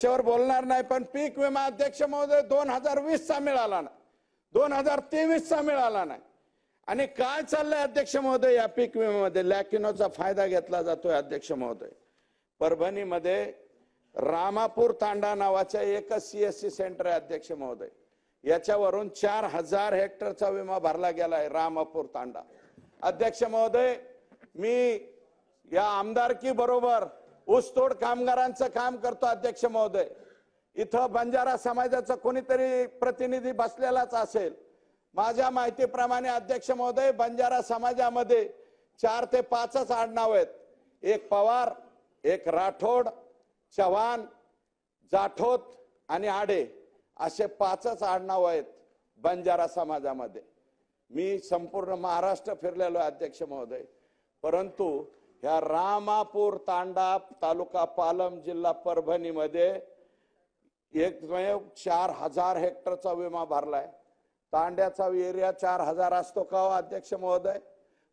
त्याच्यावर बोलणार नाही, पण पीक विमा अध्यक्ष महोदय 2020 चा मिळाला ना, 2023 चा मिळाला नाही. आणि काय चाललंय अध्यक्ष महोदय, या पीक विम्यामध्ये लॅकिनोचा फायदा घेतला जातोय अध्यक्ष महोदय. परभणीमध्ये रामापूर तांडा नावाच्या एकच सीएससी सेंटर आहे अध्यक्ष महोदय. याच्यावरून 4000 हेक्टरचा विमा भरला गेलाय रामापूर तांडा. अध्यक्ष महोदय, मी या आमदारकी बरोबर ऊसतोड कामगारांचं काम करतो अध्यक्ष महोदय. इथं बंजारा समाजाचा कोणीतरी प्रतिनिधी बसलेलाच असेल. माझ्या माहितीप्रमाणे अध्यक्ष महोदय, बंजारा समाजामध्ये 4 ते 5च आडनाव आहेत. एक पवार, एक राठोड, चव्हाण, जाठोत आणि आडे असे 5च आडनाव आहेत बंजारा समाजामध्ये. मी संपूर्ण महाराष्ट्र फिरलेलो अध्यक्ष महोदय, परंतु ह्या रामापूर तांडा तालुका पालम जिल्हा परभणीमध्ये एकमेव 4000 हेक्टरचा विमा भरलाय. तांड्याचा एरिया 4000 असतो का हो अध्यक्ष महोदय?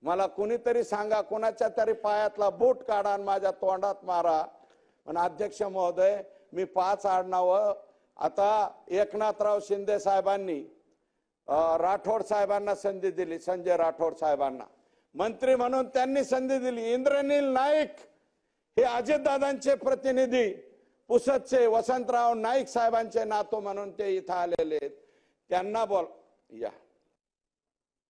मला कुणीतरी सांगा, कोणाच्या तरी पायातला बूट काढा आणि माझ्या तोंडात मारा. पण अध्यक्ष महोदय, मी 5 आडनाव आता एकनाथराव शिंदे साहेबांनी राठोड साहेबांना संधी दिली, संजय राठोड साहेबांना मंत्री म्हणून त्यांनी संधी दिली. इंद्रनील नाईक हे अजितदादांचे प्रतिनिधी, पुसदचे वसंतराव नाईक साहेबांचे नातू म्हणून ते इथं आलेले आहेत. त्यांना बोल या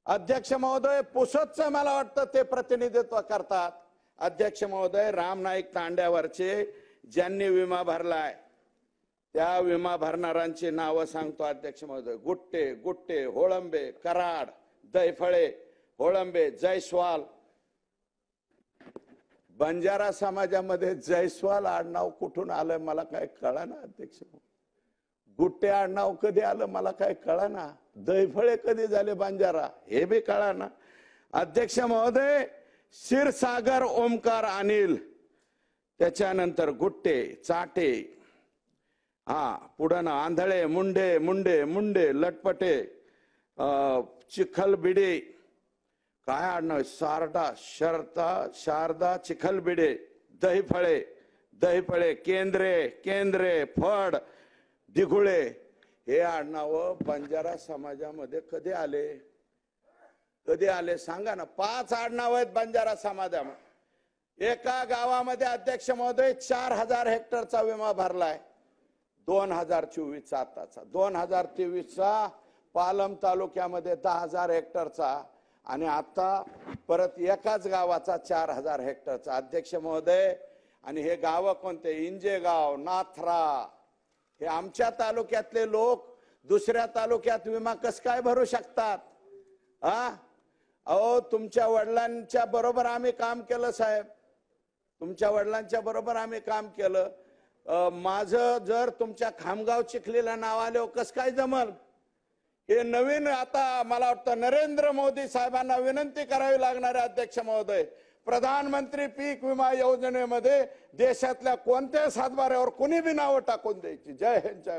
अध्यक्ष महोदय, पुसदचं मला वाटतं ते प्रतिनिधित्व करतात. अध्यक्ष महोदय, राम नाईक तांड्यावरचे ज्यांनी विमा भरलाय त्या विमा भरणाऱ्यांची नावं सांगतो अध्यक्ष महोदय. गुट्टे, गुट्टे, होळंबे, कराड, दैफळे, होळंबे, जयस्वाल. बंजारा समाजामध्ये जयस्वाल आडनाव कुठून आलं मला काय कळना अध्यक्ष. गुट्टे आडनाव कधी आलं मला काय कळना. दैफळे कधी झाले बंजारा हे बी कळना. अध्यक्ष महोदय, क्षीरसागर ओमकार अनिल, त्याच्यानंतर गुट्टे, चाटे, पुढं ना आंधळे, मुंडे, मुंडे, मुंडे, लटपटे, चिखलबिडे, काय आडनाव, सारडा, शारदा चिखलबिडे, दहीफळे, दहीफळे, केंद्रे, केंद्रे, फड, दिघुळे. हे आडनाव बंजारा समाजामध्ये कधी आले, कधी आले सांगा ना. 5 आडनाव आहेत बंजारा समाजामध्ये. एका गावामध्ये अध्यक्ष महोदय 4000 हेक्टरचा विमा भरलाय 2024चा आताचा. 2023चा पालम तालुक्यामध्ये 10000 हेक्टरचा आणि आता परत एकाच गावाचा 4000 हेक्टरचा अध्यक्ष महोदय. आणि हे गाव कोणते? इंजेगाव, नाथरा. हे आमच्या तालुक्यातले लोक दुसऱ्या तालुक्यात विमा कस काय भरू शकतात? अहो, तुमच्या वडिलांच्या बरोबर आम्ही काम केलं साहेब, तुमच्या वडिलांच्या बरोबर आम्ही काम केलं. माझं जर तुमच्या खामगाव चिखलीला नाव आले कस काय जमल? हे नवीन आता मला वाटतं नरेंद्र मोदी साहेबांना विनंती करावी लागणार आहे अध्यक्ष महोदय. प्रधानमंत्री पीक विमा योजनेमध्ये देशातल्या कोणत्याही सातबाऱ्यावर कुणी बी नावं टाकून द्यायची. जय हिंद, जय